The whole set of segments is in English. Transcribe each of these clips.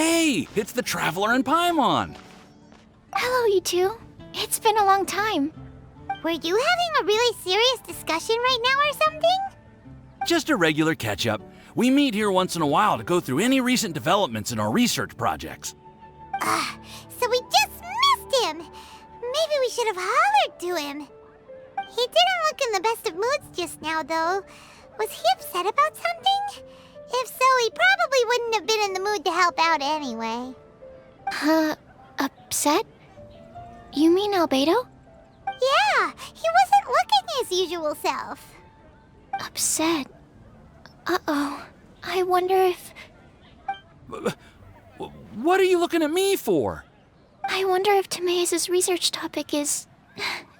Hey, it's the Traveler and Paimon. Hello, you two. It's been a long time. Were you having a really serious discussion right now or something? Just a regular catch-up. We meet here once in a while to go through any recent developments in our research projects. So we just missed him. Maybe we should have hollered to him. He didn't look in the best of moods just now, though. Was he upset about something? If so, he probably wouldn't have been in the mood to help out anyway. Upset? You mean Albedo? Yeah, he wasn't looking his usual self. Upset? Uh-oh. I wonder if... What are you looking at me for? I wonder if Timaeus' research topic is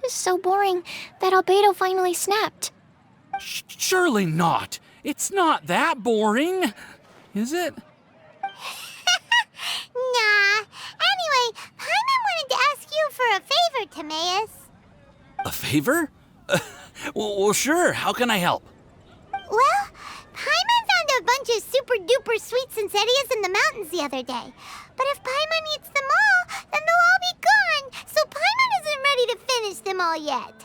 so boring that Albedo finally snapped. Surely not. It's not that boring, is it? Nah. Anyway, Paimon wanted to ask you for a favor, Timaeus. A favor? Well, sure. How can I help? Well, Paimon found a bunch of super-duper sweet Sincerias in the mountains the other day. But if Paimon eats them all, then they'll all be gone, so Paimon isn't ready to finish them all yet.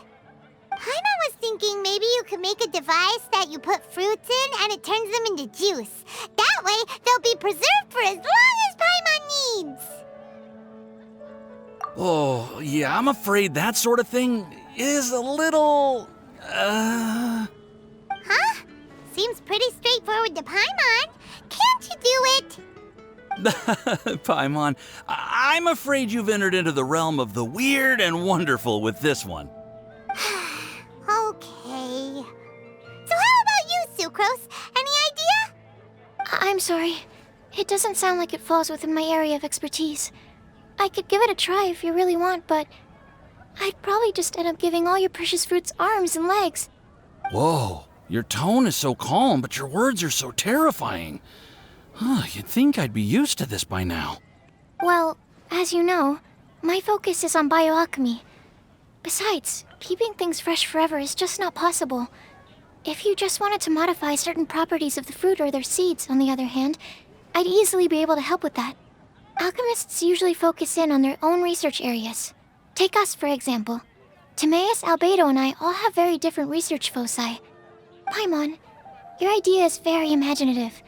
Paimon was thinking maybe you could make a device that you put fruits in and it turns them into juice. That way, they'll be preserved for as long as Paimon needs. Oh, yeah, I'm afraid that sort of thing is a little... Huh? Seems pretty straightforward to Paimon. Can't you do it? Paimon, I'm afraid you've entered into the realm of the weird and wonderful with this one. Okay. So how about you, Sucrose? Any idea? I'm sorry. It doesn't sound like it falls within my area of expertise. I could give it a try if you really want, but I'd probably just end up giving all your precious fruits arms and legs. Whoa, your tone is so calm, but your words are so terrifying. You'd think I'd be used to this by now. Well, as you know, my focus is on bioalchemy. Besides, keeping things fresh forever is just not possible. If you just wanted to modify certain properties of the fruit or their seeds, on the other hand, I'd easily be able to help with that. Alchemists usually focus in on their own research areas. Take us, for example. Timaeus, Albedo, and I all have very different research foci. Paimon, your idea is very imaginative,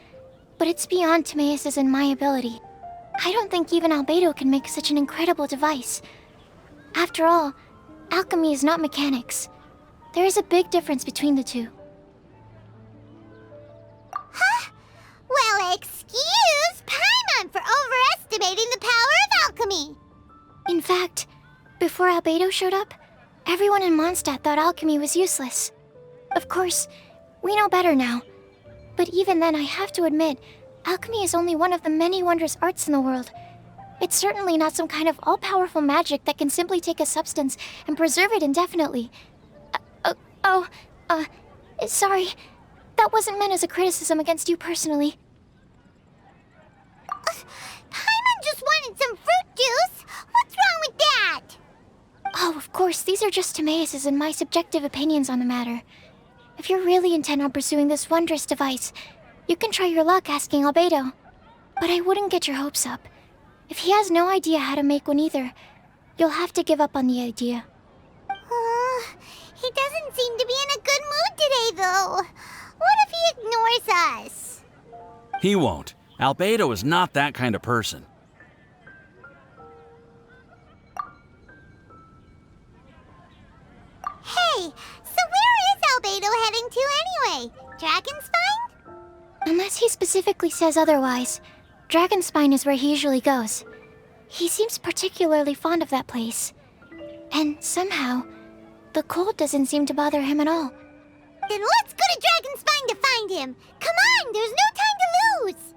but it's beyond Timaeus' and my ability. I don't think even Albedo can make such an incredible device. After all, alchemy is not mechanics. There is a big difference between the two. Huh? Well, excuse Paimon for overestimating the power of alchemy. In fact, before Albedo showed up, everyone in Mondstadt thought alchemy was useless. Of course, we know better now. But even then, I have to admit, alchemy is only one of the many wondrous arts in the world. It's certainly not some kind of all-powerful magic that can simply take a substance and preserve it indefinitely. Sorry. That wasn't meant as a criticism against you personally. Paimon just wanted some fruit juice. What's wrong with that? Oh, of course, these are just Timaeus' and my subjective opinions on the matter. If you're really intent on pursuing this wondrous device, you can try your luck asking Albedo. But I wouldn't get your hopes up. If he has no idea how to make one either, you'll have to give up on the idea. He doesn't seem to be in a good mood today, though. What if he ignores us? He won't. Albedo is not that kind of person. Hey, so where is Albedo heading to anyway? Dragonspine? Unless he specifically says otherwise, Dragonspine is where he usually goes. He seems particularly fond of that place. And somehow, the cold doesn't seem to bother him at all. Then let's go to Dragonspine to find him. Come on, there's no time to lose.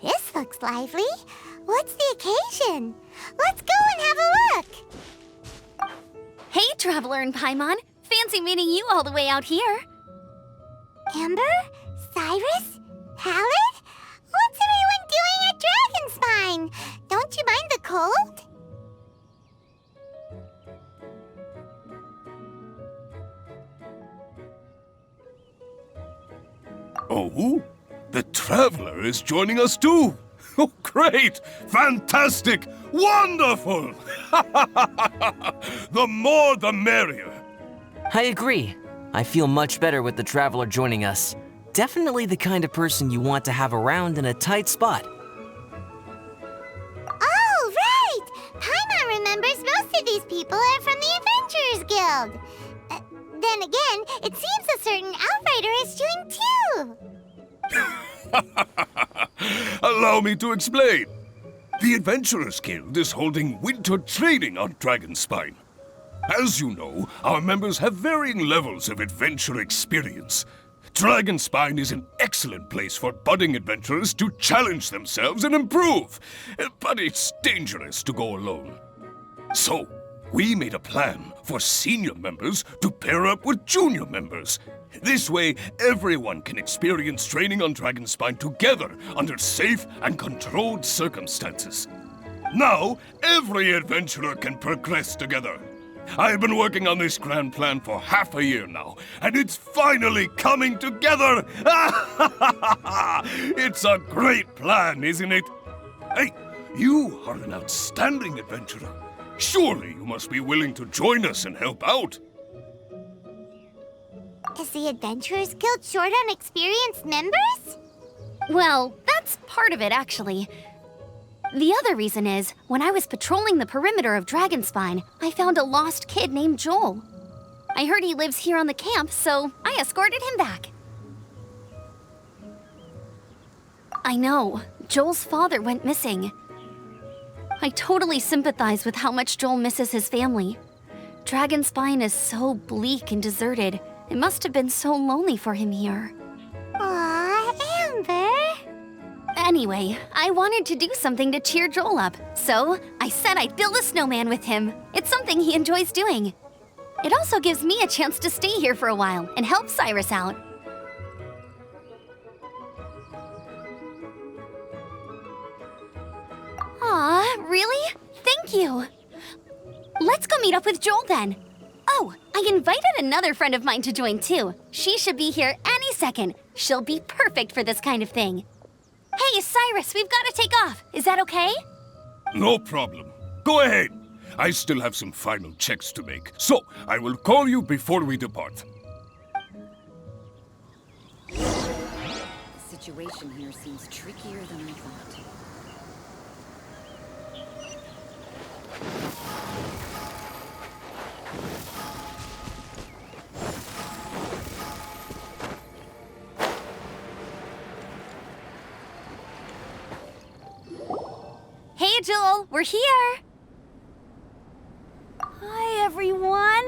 This looks lively. What's the occasion? Let's go and have a look. Hey, Traveler and Paimon. Fancy meeting you all the way out here. Amber? Cyrus? Halid? What's everyone doing at Dragonspine? Don't you mind the cold? Oh? The Traveler is joining us too! Oh, great! Fantastic! Wonderful! The more the merrier! I agree. I feel much better with the Traveler joining us. Definitely the kind of person you want to have around in a tight spot. Oh, right! Paimon remembers most of these people are from the Adventurers Guild. Then again, it seems a certain Outrider is doing too. Allow me to explain. The Adventurers Guild is holding winter training on Dragonspine. As you know, our members have varying levels of adventure experience. Dragonspine is an excellent place for budding adventurers to challenge themselves and improve, but it's dangerous to go alone. So, we made a plan for senior members to pair up with junior members. This way, everyone can experience training on Dragonspine together under safe and controlled circumstances. Now, every adventurer can progress together. I've been working on this grand plan for half a year now, and it's finally coming together! It's a great plan, isn't it? Hey, you are an outstanding adventurer. Surely you must be willing to join us and help out. Is the Adventurers Guild short on experienced members? Well, that's part of it, actually. The other reason is, when I was patrolling the perimeter of Dragonspine, I found a lost kid named Joel. I heard he lives here on the camp, so I escorted him back. I know, Joel's father went missing. I totally sympathize with how much Joel misses his family. Dragonspine is so bleak and deserted. It must have been so lonely for him here. Aw, Amber. Anyway, I wanted to do something to cheer Joel up, so I said I'd build a snowman with him. It's something he enjoys doing. It also gives me a chance to stay here for a while and help Cyrus out. Aw, really? Thank you. Let's go meet up with Joel then. Oh, I invited another friend of mine to join too. She should be here any second. She'll be perfect for this kind of thing. Hey, Cyrus, we've got to take off. Is that okay? No problem. Go ahead. I still have some final checks to make, so I will call you before we depart. The situation here seems trickier than I thought. Hey, Joel, we're here. Hi, everyone.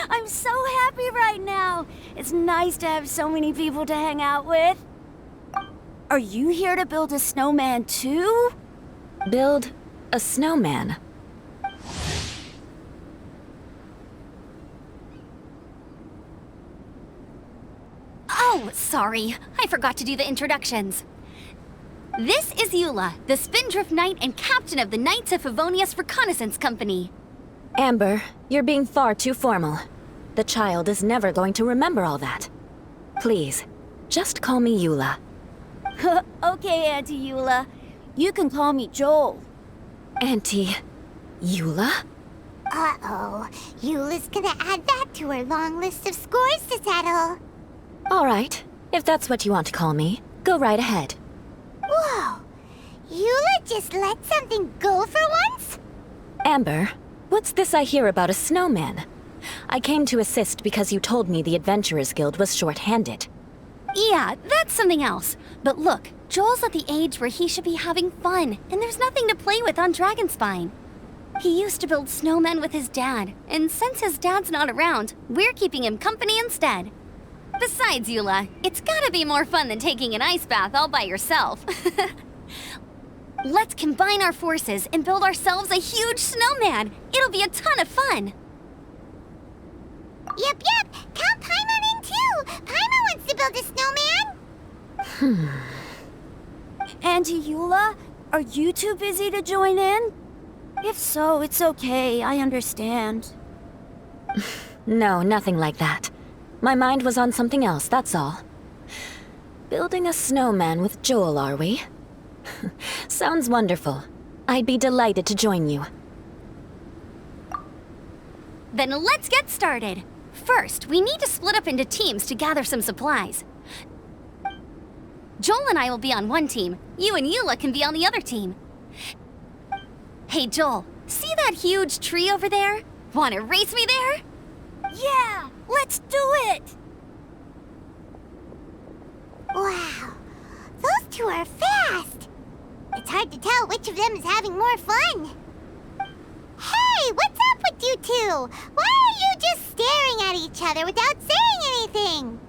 I'm so happy right now. It's nice to have so many people to hang out with. Are you here to build a snowman too? Build a snowman? Oh, sorry. I forgot to do the introductions. This is Eula, the Spindrift Knight and captain of the Knights of Favonius Reconnaissance Company. Amber, you're being far too formal. The child is never going to remember all that. Please, just call me Eula. Okay, Auntie Eula. You can call me Joel. Auntie Eula? Uh-oh. Eula's gonna add that to her long list of scores to settle. All right, if that's what you want to call me, go right ahead. Whoa! Eula just let something go for once? Amber, what's this I hear about a snowman? I came to assist because you told me the Adventurers Guild was short-handed. Yeah, that's something else. But look, Joel's at the age where he should be having fun, and there's nothing to play with on Dragonspine. He used to build snowmen with his dad, and since his dad's not around, we're keeping him company instead. Besides, Eula, it's gotta be more fun than taking an ice bath all by yourself. Let's combine our forces and build ourselves a huge snowman. It'll be a ton of fun. Yep. Count Paimon in too. Paimon wants to build a snowman. Auntie Eula, are you too busy to join in? If so, it's okay. I understand. No, nothing like that. My mind was on something else, that's all. Building a snowman with Joel, are we? Sounds wonderful. I'd be delighted to join you. Then let's get started. First, we need to split up into teams to gather some supplies. Joel and I will be on one team. You and Eula can be on the other team. Hey, Joel, see that huge tree over there? Wanna race me there? Yeah, let's do it! Wow, those two are fast. It's hard to tell which of them is having more fun. Hey, what's up with you two? Why are you just staring at each other without saying anything?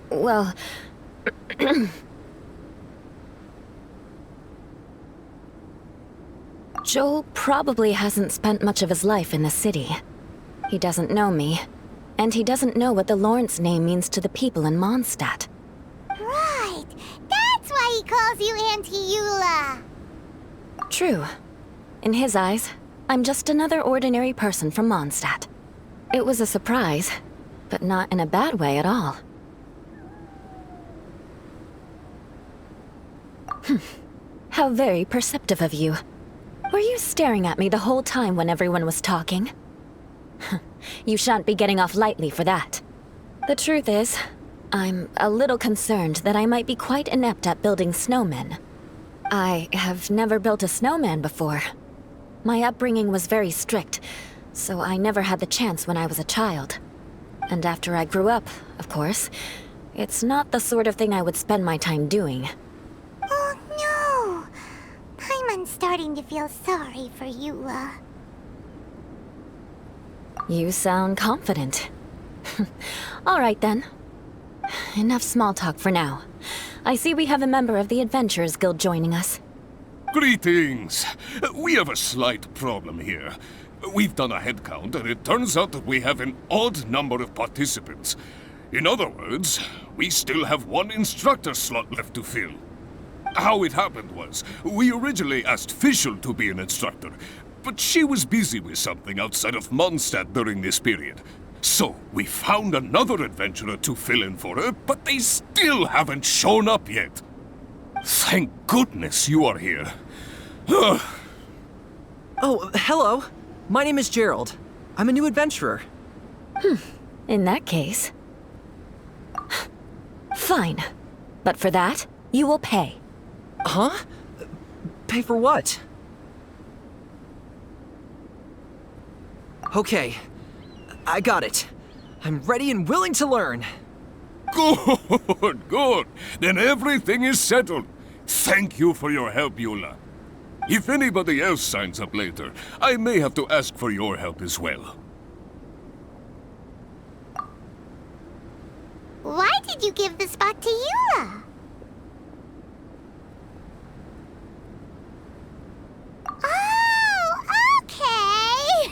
Well... Joel probably hasn't spent much of his life in the city. He doesn't know me, and he doesn't know what the Lawrence name means to the people in Mondstadt. Right, that's why he calls you Auntie Eula. True. In his eyes, I'm just another ordinary person from Mondstadt. It was a surprise, but not in a bad way at all. How very perceptive of you. Were you staring at me the whole time when everyone was talking? You shan't be getting off lightly for that. The truth is, I'm a little concerned that I might be quite inept at building snowmen. I have never built a snowman before. My upbringing was very strict, so I never had the chance when I was a child. And after I grew up, of course, it's not the sort of thing I would spend my time doing. Oh no! Paimon's starting to feel sorry for Eula. You sound confident. All right then. Enough small talk for now. I see we have a member of the Adventurers Guild joining us. Greetings! We have a slight problem here. We've done a head count, and it turns out that we have an odd number of participants. In other words, we still have one instructor slot left to fill. How it happened was, we originally asked Fischl to be an instructor, but she was busy with something outside of Mondstadt during this period. So, we found another adventurer to fill in for her, but they still haven't shown up yet. Thank goodness you are here. Oh, hello. My name is Gerald. I'm a new adventurer. In that case... Fine. But for that, you will pay. Huh? Pay for what? Okay. I got it. I'm ready and willing to learn. Good, good. Then everything is settled. Thank you for your help, Eula. If anybody else signs up later, I may have to ask for your help as well. Why did you give the spot to Eula? Oh, okay.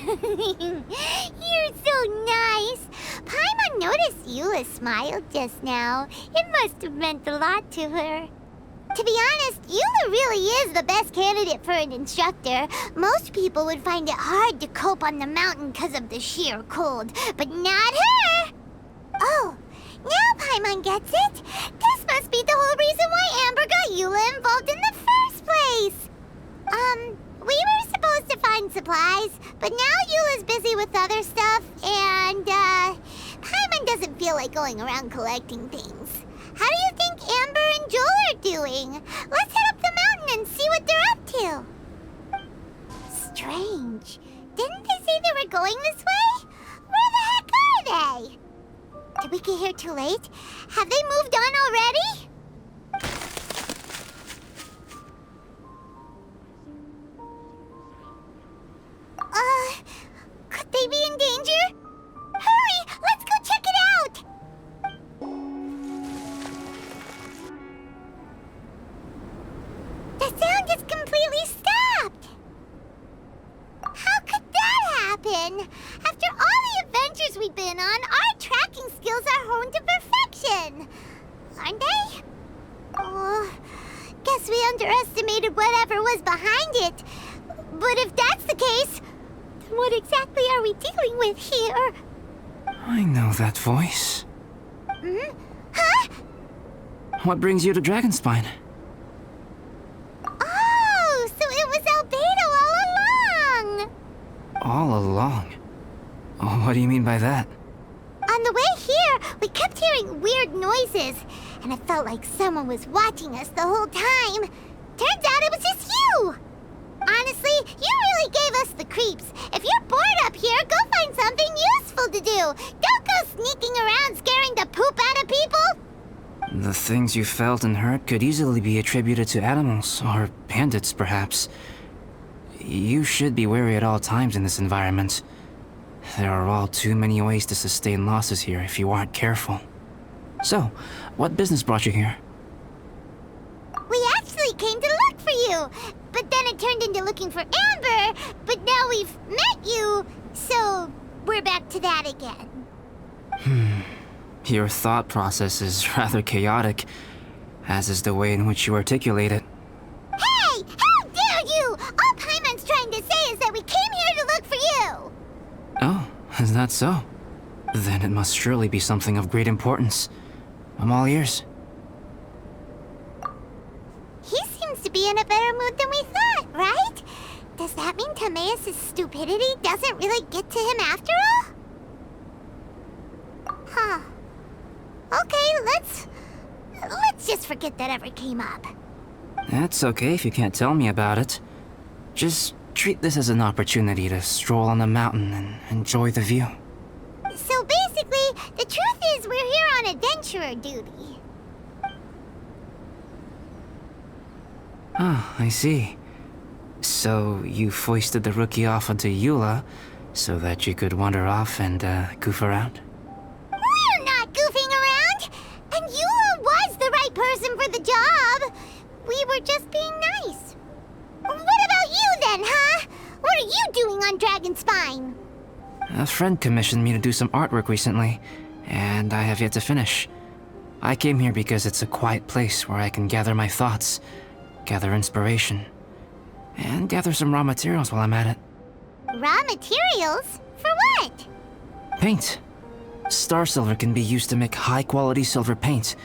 You're so nice. Paimon noticed Eula smiled just now. It must have meant a lot to her. To be honest, Eula really is the best candidate for an instructor. Most people would find it hard to cope on the mountain because of the sheer cold, but not her! Oh, now Paimon gets it. This must be the whole reason why Amber got Eula involved in the first place. We were supposed to find supplies, but now Eula's busy with other stuff, and, Paimon doesn't feel like going around collecting things. How do you think Amber and Joel are doing? Let's head up the mountain and see what they're up to. Strange. Didn't they say they were going this way? Where the heck are they? Did we get here too late? Have they moved on already? Could they be in danger? Hurry! Let's go check it out! The sound is completely stopped! How could that happen? After all the adventures we've been on, our tracking skills are honed to perfection! Aren't they? Oh, guess we underestimated whatever was behind it. But if that's the case, then what exactly are we dealing with here? I know that voice. Hmm? Huh? What brings you to Dragonspine? Oh, so it was Albedo all along! All along? Oh, what do you mean by that? On the way here, we kept hearing weird noises, and it felt like someone was watching us the whole time. Turns out it was just you! Honestly, you really gave us the creeps. If you're bored up here, go find something useful to do. Don't go sneaking around scaring the poop out of people. The things you felt and heard could easily be attributed to animals, or bandits perhaps. You should be wary at all times in this environment. There are all too many ways to sustain losses here if you aren't careful. So, what business brought you here? We actually came to look for you, but then it turned into looking for Amber, but now we've met you, so we're back to that again. Your thought process is rather chaotic, as is the way in which you articulate it. Hey! How dare you! All Paimon's trying to say is that we came here to look for you! Oh, is that so? Then it must surely be something of great importance. I'm all ears. He seems to be in a better mood than we thought, right? Does that mean Timaeus' stupidity doesn't really get to him after all? Huh. Okay, let's just forget that ever came up. That's okay if you can't tell me about it. Just treat this as an opportunity to stroll on the mountain and enjoy the view. So basically, the truth is we're here on adventurer duty. Ah, I see. So you foisted the rookie off onto Eula so that you could wander off and goof around? We're not goofing around! And Eula was the right person for the job! We were just being nice. What about you then, huh? What are you doing on Dragonspine? A friend commissioned me to do some artwork recently, and I have yet to finish. I came here because it's a quiet place where I can gather my thoughts, gather inspiration, and gather some raw materials while I'm at it. Raw materials? For what? Paint. Star silver can be used to make high-quality silver paint.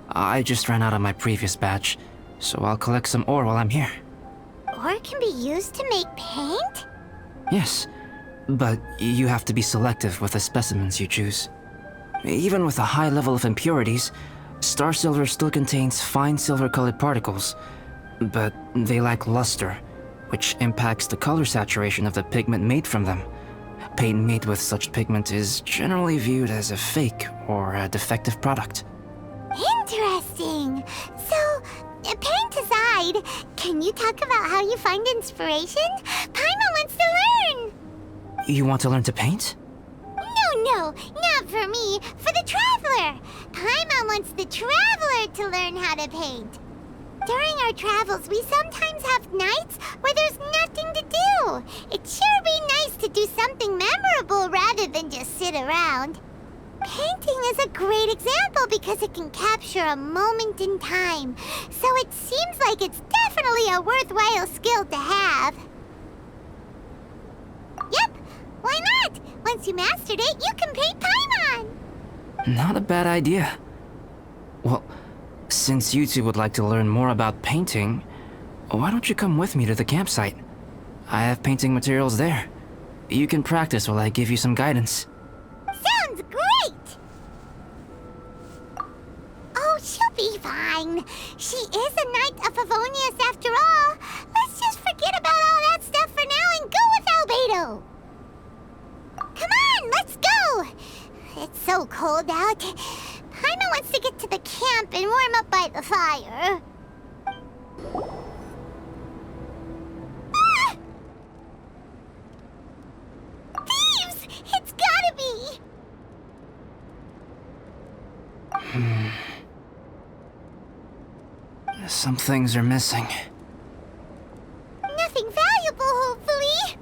I just ran out of my previous batch, so I'll collect some ore while I'm here. Ore can be used to make paint? Yes, but you have to be selective with the specimens you choose. Even with a high level of impurities, star silver still contains fine silver-colored particles, but they lack luster, which impacts the color saturation of the pigment made from them. Paint made with such pigment is generally viewed as a fake or a defective product. Interesting. So, paint aside, can you talk about how you find inspiration? Paimon wants to learn. You want to learn to paint? No, not for me. For the Traveler. Paimon wants the Traveler to learn how to paint. During our travels, we sometimes have nights where there's nothing to do. It'd sure be nice to do something memorable rather than just sit around. Painting is a great example because it can capture a moment in time. So it seems like it's definitely a worthwhile skill to have. Yep, why not? Once you mastered it, you can paint Paimon. Not a bad idea. Well, since you two would like to learn more about painting, why don't you come with me to the campsite? I have painting materials there. You can practice while I give you some guidance. Sounds great! Oh, she'll be fine. She is a Knight of Favonius after all. Let's just forget about all that stuff for now and go with Albedo. Come on, let's go! It's so cold out. Paimon wants to get to the camp and warm up by the fire. Ah! Thieves! It's gotta be! Some things are missing. Nothing valuable, hopefully.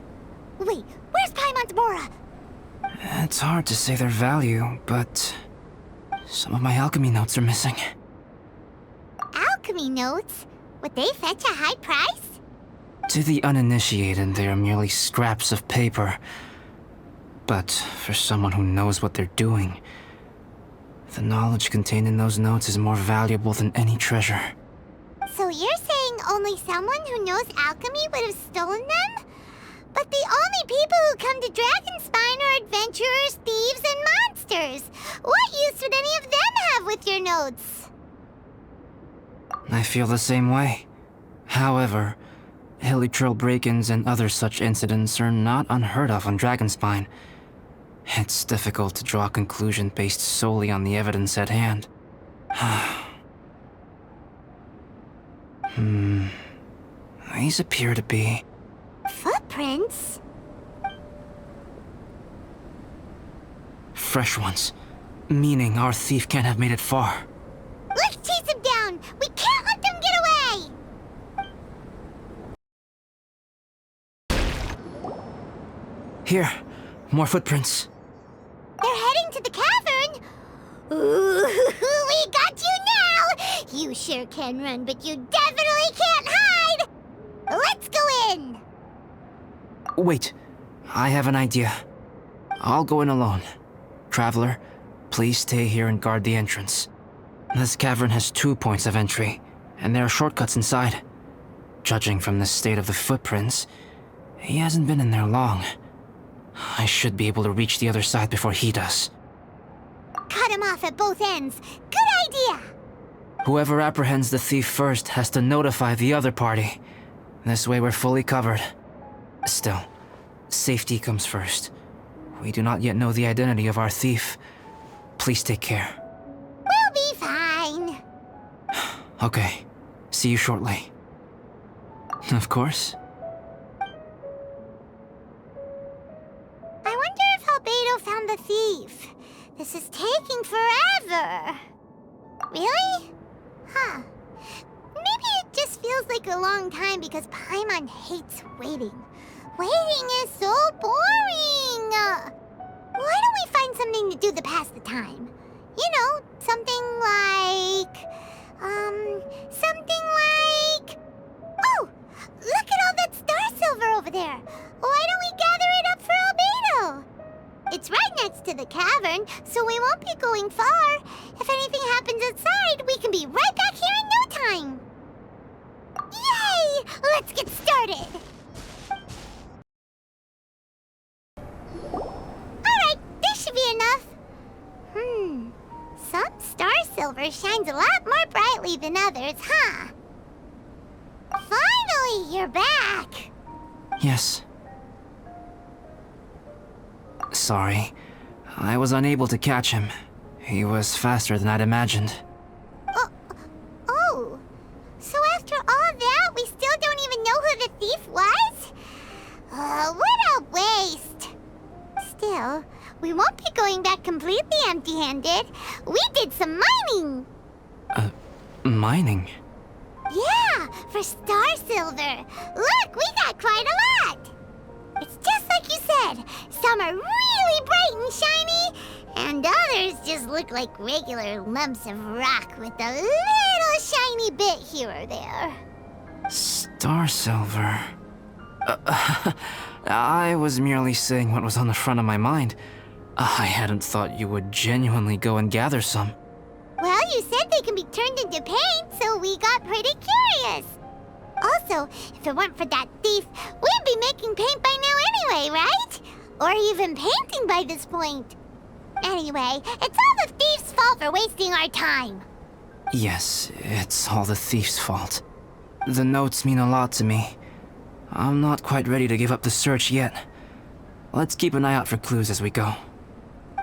Wait, where's Paimon's Mora? It's hard to say their value, but some of my alchemy notes are missing. Alchemy notes? Would they fetch a high price? To the uninitiated, they are merely scraps of paper. But for someone who knows what they're doing, the knowledge contained in those notes is more valuable than any treasure. So you're saying only someone who knows alchemy would have stolen them? But the only people who come to Dragonspine are adventurers, thieves, and monsters. What use would any of them have with your notes? I feel the same way. However, hilly trail break-ins and other such incidents are not unheard of on Dragonspine. It's difficult to draw a conclusion based solely on the evidence at hand. These appear to be... Footprints? fresh ones. Meaning our thief can't have made it far. Let's chase him down! We can't let them get away! Here, more footprints. They're heading to the cavern! Ooh, we got you now! You sure can run, but you definitely can't hide! Let's go in! Wait, I have an idea. I'll go in alone. Traveler, please stay here and guard the entrance. This cavern has 2 points of entry, and there are shortcuts inside. Judging from the state of the footprints, he hasn't been in there long. I should be able to reach the other side before he does. Cut him off at both ends. Good idea! Whoever apprehends the thief first has to notify the other party. This way we're fully covered. Still, safety comes first. We do not yet know the identity of our thief. Please take care. We'll be fine. Okay, see you shortly. Of course. I wonder if Albedo found the thief. This is taking forever. Really? Huh. Maybe it just feels like a long time because Paimon hates waiting. Waiting is so boring! Why don't we find something to do to pass the time? You know, something like... Oh! Look at all that star silver over there! Why don't we gather it up for Albedo? It's right next to the cavern, so we won't be going far. If anything happens outside, we can be right back here in no time. Yay! Let's get started! Alright, this should be enough. Some star silver shines a lot more brightly than others, huh? Finally, you're back! Yes. Sorry. I was unable to catch him. He was faster than I'd imagined. Oh. So after all that, we still don't even know who the thief was? What a waste! Still, we won't be going back completely empty-handed. We did some mining! Mining? Yeah, for star silver. Look, we got quite a lot! It's just like you said. Some are really bright and shiny, and others just look like regular lumps of rock with a little shiny bit here or there. Star silver. I was merely saying what was on the front of my mind. I hadn't thought you would genuinely go and gather some. Well, you said they can be turned into paint, so we got pretty curious. Also, if it weren't for that thief, we'd be making paint by now anyway, right? Or even painting by this point. Anyway, it's all the thief's fault for wasting our time. Yes, it's all the thief's fault. The notes mean a lot to me. I'm not quite ready to give up the search yet. Let's keep an eye out for clues as we go.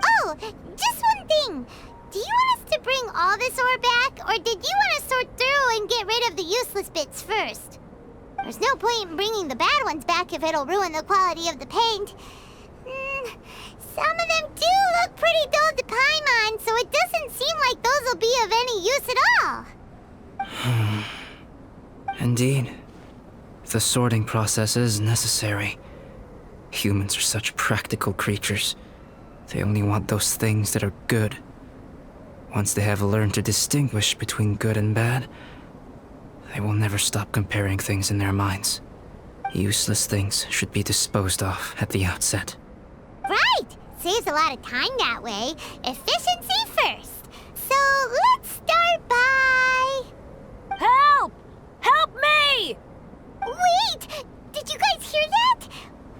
Oh, just one thing. Do you want us to bring all this ore back, or did you want to sort through and get rid of the useless bits first? There's no point in bringing the bad ones back if it'll ruin the quality of the paint. Some of them do look pretty dull to Paimon, so it doesn't seem like those will be of any use at all. Indeed. The sorting process is necessary. Humans are such practical creatures. They only want those things that are good. Once they have learned to distinguish between good and bad, they will never stop comparing things in their minds. Useless things should be disposed of at the outset. Right! saves a lot of time that way. Efficiency first. So let's start by... Help! Help me! Wait! Did you guys hear that?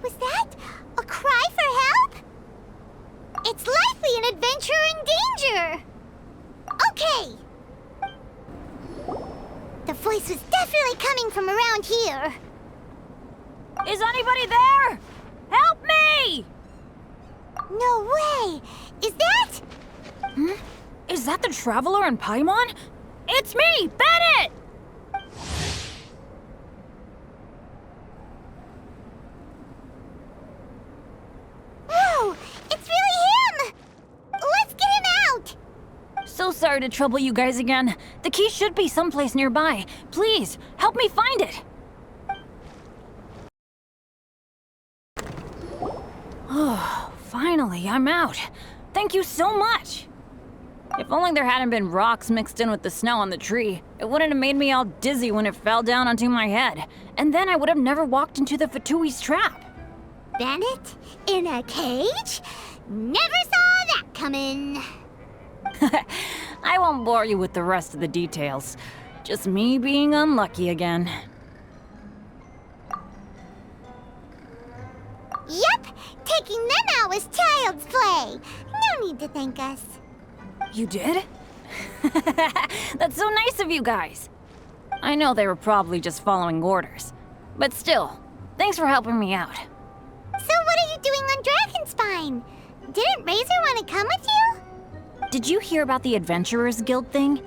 Was that a cry for help? It's likely an adventurer in danger. Okay. The voice was definitely coming from around here. Is anybody there? Help me! No way! Is that... Is that the Traveler in Paimon? It's me, Bennett! Whoa! It's really him! Let's get him out! So sorry to trouble you guys again. The key should be someplace nearby. Please, help me find it. Oh, finally, I'm out. Thank you so much. If only there hadn't been rocks mixed in with the snow on the tree, it wouldn't have made me all dizzy when it fell down onto my head. And then I would have never walked into the Fatui's trap. Bennett? In a cage? Never saw that coming. I won't bore you with the rest of the details. Just me being unlucky again. Yep, taking them out was child's play. No need to thank us. You did? That's so nice of you guys. I know they were probably just following orders. But still, thanks for helping me out. So what are you doing on Dragonspine? Didn't Razor want to come with you? Did you hear about the Adventurers Guild thing?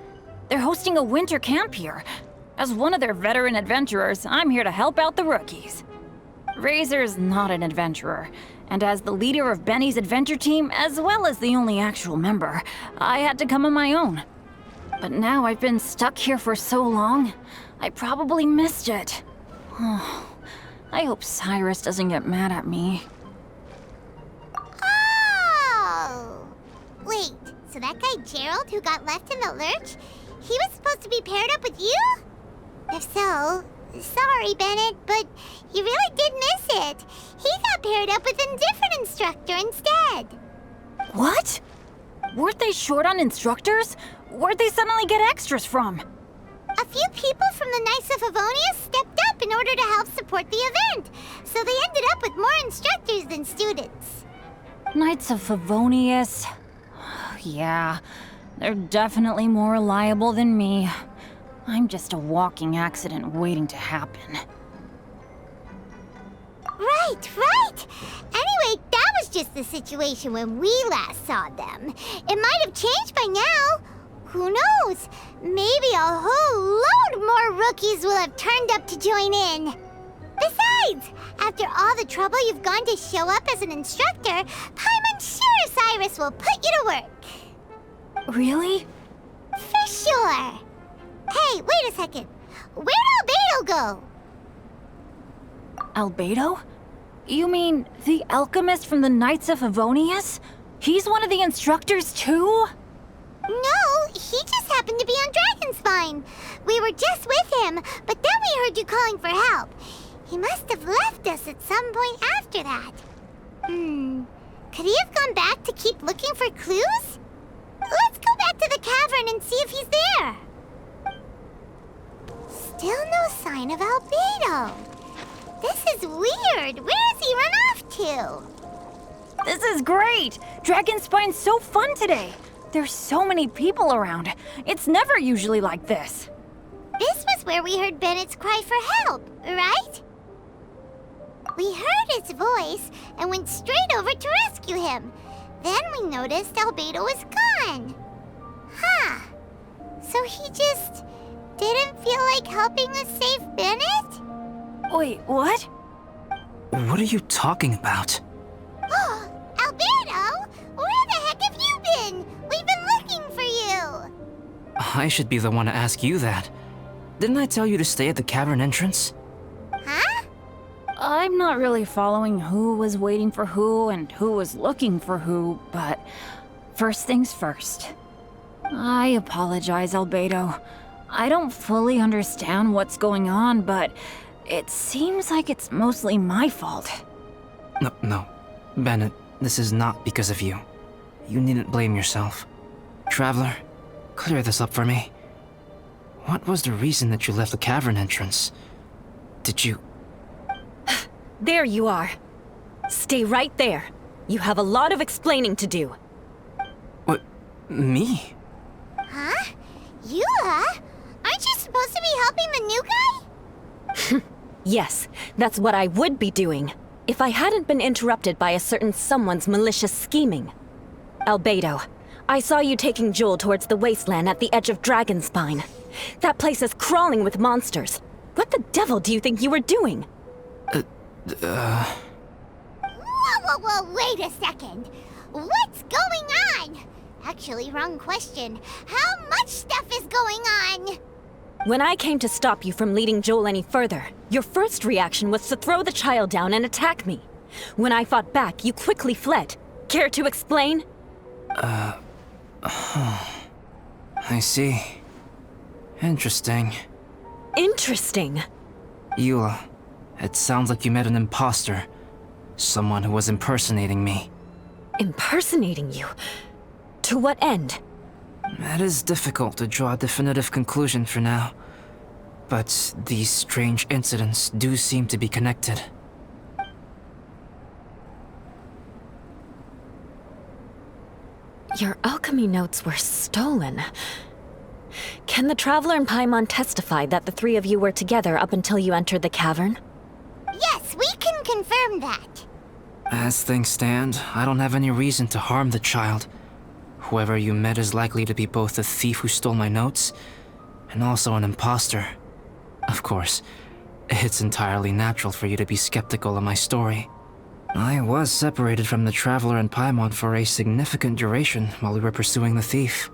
They're hosting a winter camp here. As one of their veteran adventurers, I'm here to help out the rookies. Razor's not an adventurer, and as the leader of Benny's adventure team, as well as the only actual member, I had to come on my own. But now I've been stuck here for so long, I probably missed it. Oh, I hope Cyrus doesn't get mad at me. Oh! Wait, so that guy Gerald who got left in the lurch, he was supposed to be paired up with you? If so, sorry, Bennett, but you really did miss it. He got paired up with a different instructor instead. What? Weren't they short on instructors? Where'd they suddenly get extras from? A few people from the Knights of Favonius stepped up in order to help support the event, so they ended up with more instructors than students. Knights of Favonius. Yeah, they're definitely more reliable than me. I'm just a walking accident waiting to happen. Right. Anyway, that was just the situation when we last saw them. It might have changed by now. Who knows? Maybe a whole load more rookies will have turned up to join in. Besides, after all the trouble you've gone to show up as an instructor, Paimon's sure Cyrus will put you to work. Really? For sure. Hey, wait a second. Where'd Albedo go? Albedo? You mean the alchemist from the Knights of Favonius? He's one of the instructors too? No, he just happened to be on Dragonspine. We were just with him, but then we heard you calling for help. He must have left us at some point after that. Could he have gone back to keep looking for clues? Let's go back to the cavern and see if he's there. Still no sign of Albedo. This is weird. Where has he run off to? This is great! Dragonspine's so fun today! There's so many people around. It's never usually like this. This was where we heard Bennett's cry for help, right? We heard his voice and went straight over to rescue him. Then we noticed Albedo was gone. Huh. So he just didn't feel like helping us save Bennett? Wait, what? What are you talking about? Oh, Albedo! Where the heck have you been? We've been looking for you! I should be the one to ask you that. Didn't I tell you to stay at the cavern entrance? Huh? I'm not really following who was waiting for who and who was looking for who, but first things first. I apologize, Albedo. I don't fully understand what's going on, but it seems like it's mostly my fault. No, Bennett, this is not because of you. You needn't blame yourself. Traveler, clear this up for me. What was the reason that you left the cavern entrance? Did you... There you are. Stay right there. You have a lot of explaining to do. What? Me? Huh? Eula? Aren't you supposed to be helping the new guy? Yes, that's what I would be doing, if I hadn't been interrupted by a certain someone's malicious scheming. Albedo, I saw you taking Joel towards the wasteland at the edge of Dragonspine. That place is crawling with monsters. What the devil do you think you were doing? Whoa, wait a second. What's going on? Actually, wrong question. How much stuff is going on? When I came to stop you from leading Joel any further, your first reaction was to throw the child down and attack me. When I fought back, you quickly fled. Care to explain? I see. Interesting. Interesting. Eula, it sounds like you met an imposter. Someone who was impersonating me. Impersonating you? To what end? It is difficult to draw a definitive conclusion for now. But these strange incidents do seem to be connected. Your alchemy notes were stolen. Can the Traveler and Paimon testify that the three of you were together up until you entered the cavern? Yes, we can confirm that. As things stand, I don't have any reason to harm the child. Whoever you met is likely to be both the thief who stole my notes, and also an imposter. Of course, it's entirely natural for you to be skeptical of my story. I was separated from the Traveler and Paimon for a significant duration while we were pursuing the thief.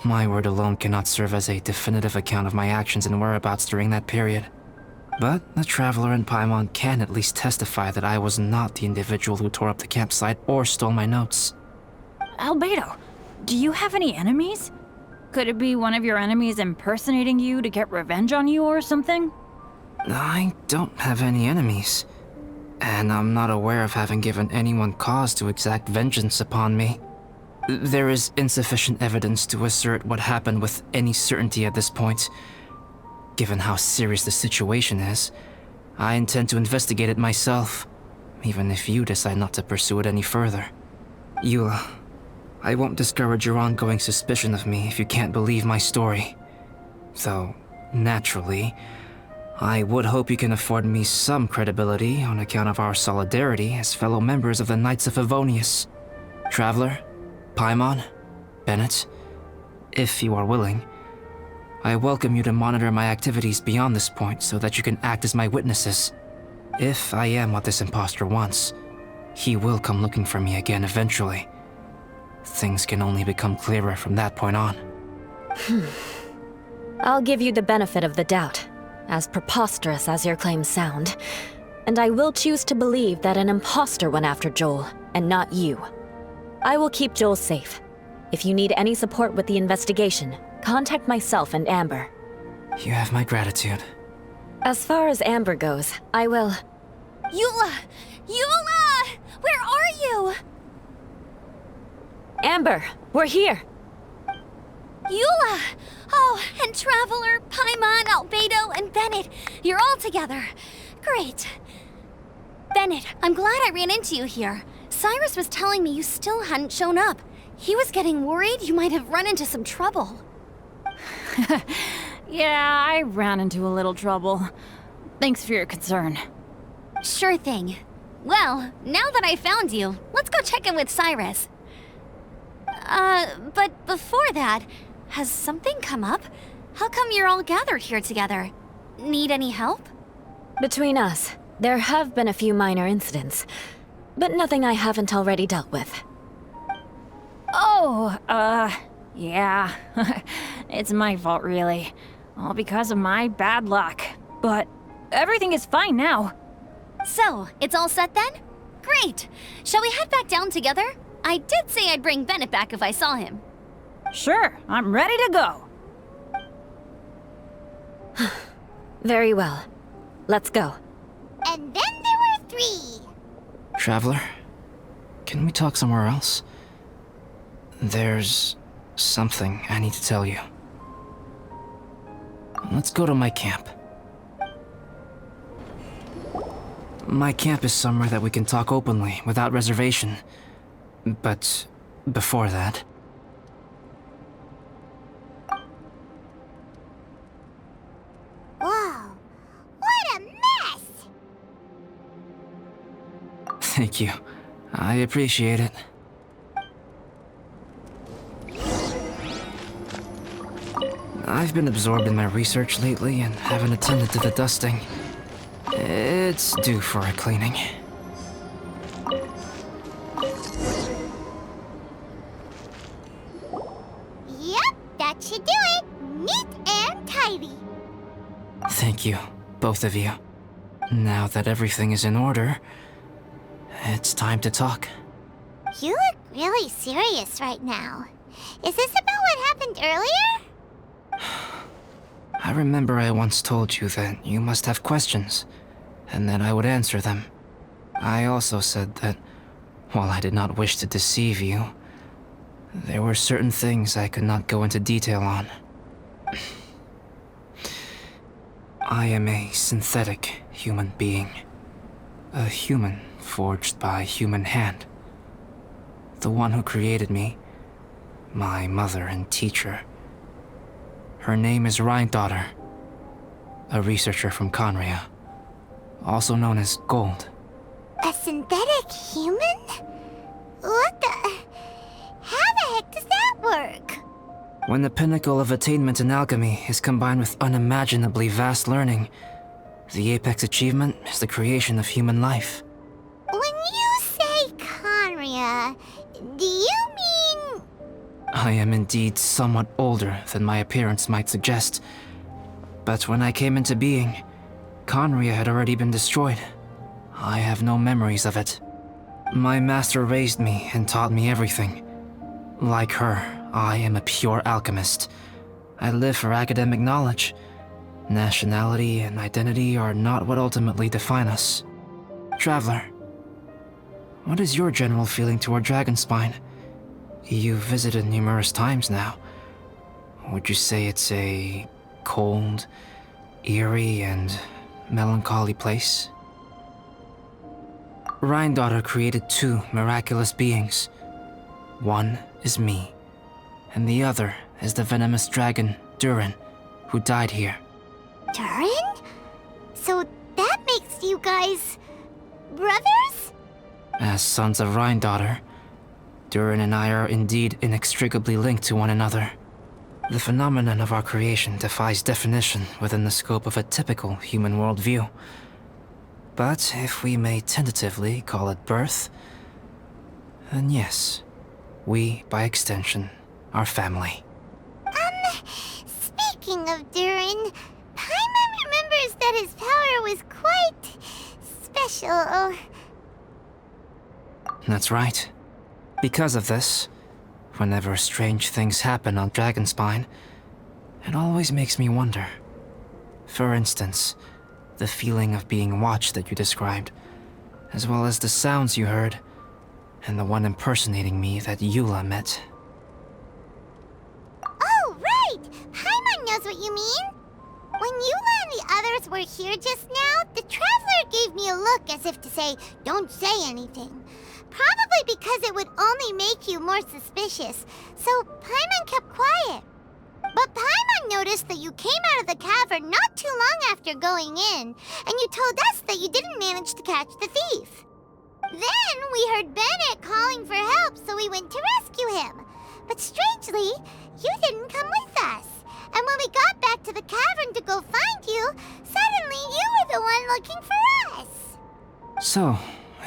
My word alone cannot serve as a definitive account of my actions and whereabouts during that period. But the Traveler and Paimon can at least testify that I was not the individual who tore up the campsite or stole my notes. Albedo, do you have any enemies? Could it be one of your enemies impersonating you to get revenge on you or something? I don't have any enemies. And I'm not aware of having given anyone cause to exact vengeance upon me. There is insufficient evidence to assert what happened with any certainty at this point. Given how serious the situation is, I intend to investigate it myself, even if you decide not to pursue it any further. Eula, I won't discourage your ongoing suspicion of me if you can't believe my story. Though, naturally, I would hope you can afford me some credibility on account of our solidarity as fellow members of the Knights of Favonius. Traveler, Paimon, Bennett, if you are willing, I welcome you to monitor my activities beyond this point so that you can act as my witnesses. If I am what this imposter wants, he will come looking for me again eventually. Things can only become clearer from that point on. I'll give you the benefit of the doubt, as preposterous as your claims sound. And I will choose to believe that an imposter went after Joel, and not you. I will keep Joel safe. If you need any support with the investigation, contact myself and Amber. You have my gratitude. As far as Amber goes, I will... Eula! Eula! Where are you? Amber, we're here! Eula! Oh, and Traveler, Paimon, Albedo, and Bennett. You're all together. Great. Bennett, I'm glad I ran into you here. Cyrus was telling me you still hadn't shown up. He was getting worried you might have run into some trouble. Yeah, I ran into a little trouble. Thanks for your concern. Sure thing. Well, now that I found you, let's go check in with Cyrus. But before that, has something come up? How come you're all gathered here together? Need any help? Between us, there have been a few minor incidents, but nothing I haven't already dealt with. Oh, yeah. It's my fault, really. All because of my bad luck. But everything is fine now. So, it's all set then? Great! Shall we head back down together? I did say I'd bring Bennett back if I saw him. Sure, I'm ready to go. Very well. Let's go. And then there were 3. Traveler, can we talk somewhere else? There's something I need to tell you. Let's go to my camp. My camp is somewhere that we can talk openly, without reservation. But before that... Whoa, what a mess! Thank you. I appreciate it. I've been absorbed in my research lately and haven't attended to the dusting. It's due for a cleaning. Yep, that should do it. Neat and tidy. Thank you, both of you. Now that everything is in order, it's time to talk. You look really serious right now. Is this about what happened earlier? I remember I once told you that you must have questions, and that I would answer them. I also said that, while I did not wish to deceive you, there were certain things I could not go into detail on. I am a synthetic human being. A human forged by human hand. The one who created me, my mother and teacher. Her name is Rhynedaughter, a researcher from Conria, also known as Gold. A synthetic human? What the... How the heck does that work? When the pinnacle of attainment in alchemy is combined with unimaginably vast learning, the apex achievement is the creation of human life. When you say Conria, do you mean... I am indeed somewhat older than my appearance might suggest. But when I came into being, Conria had already been destroyed. I have no memories of it. My master raised me and taught me everything. Like her, I am a pure alchemist. I live for academic knowledge. Nationality and identity are not what ultimately define us. Traveler, what is your general feeling toward Dragonspine? You've visited numerous times now. Would you say it's a cold, eerie, and melancholy place? Rhynedaughter created two miraculous beings. One is me, and the other is the venomous dragon, Durin, who died here. Durin? So that makes you guys... brothers? As sons of Rhynedaughter, Durin and I are indeed inextricably linked to one another. The phenomenon of our creation defies definition within the scope of a typical human worldview. But if we may tentatively call it birth, then yes, we, by extension, are family. Speaking of Durin, Paimon remembers that his power was quite... special. That's right. Because of this, whenever strange things happen on Dragonspine, it always makes me wonder. For instance, the feeling of being watched that you described, as well as the sounds you heard, and the one impersonating me that Eula met. Oh, right! Paimon knows what you mean! When Eula and the others were here just now, the Traveler gave me a look as if to say, don't say anything. Probably because it would only make you more suspicious, so Paimon kept quiet. But Paimon noticed that you came out of the cavern not too long after going in, and you told us that you didn't manage to catch the thief. Then we heard Bennett calling for help, so we went to rescue him. But strangely, you didn't come with us. And when we got back to the cavern to go find you, suddenly you were the one looking for us. So,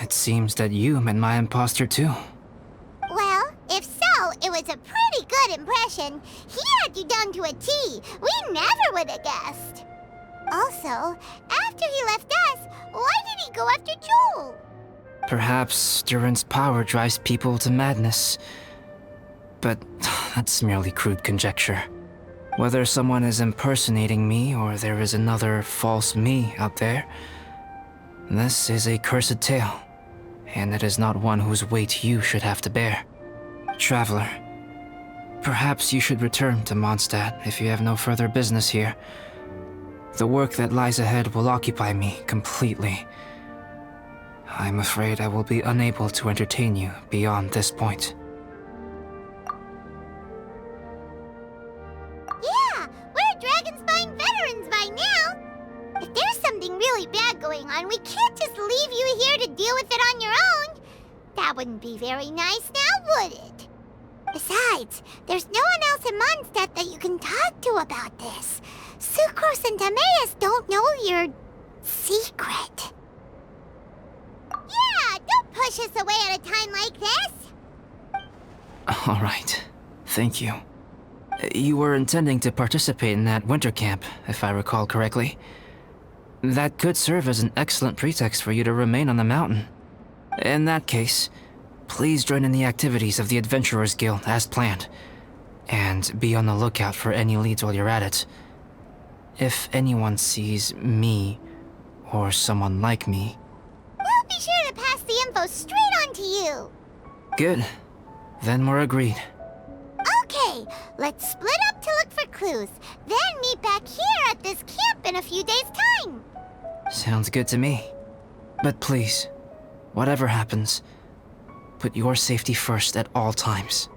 it seems that you met my imposter too. Well, if so, it was a pretty good impression. He had you down to a T. We never would have guessed. Also, after he left us, why did he go after Joel? Perhaps Durin's power drives people to madness. But that's merely crude conjecture. Whether someone is impersonating me or there is another false me out there, this is a cursed tale. and it is not one whose weight you should have to bear. Traveler, perhaps you should return to Mondstadt if you have no further business here. The work that lies ahead will occupy me completely. I'm afraid I will be unable to entertain you beyond this point. Yeah, we're Dragonspine veterans by now. If there's something really bad going on, we can't just leave you here to deal with it on your own. That wouldn't be very nice now, would it? Besides, there's no one else in Mondstadt that you can talk to about this. Sucrose and Timaeus don't know your secret. Yeah, don't push us away at a time like this. All right, thank you. You were intending to participate in that winter camp, if I recall correctly. That could serve as an excellent pretext for you to remain on the mountain. In that case, please join in the activities of the Adventurers Guild as planned, and be on the lookout for any leads while you're at it. If anyone sees me, or someone like me... We'll be sure to pass the info straight on to you. Good. Then we're agreed. Okay, let's split up to look for clues, then meet back here at this camp in a few days' time. Sounds good to me. But please, whatever happens, put your safety first at all times.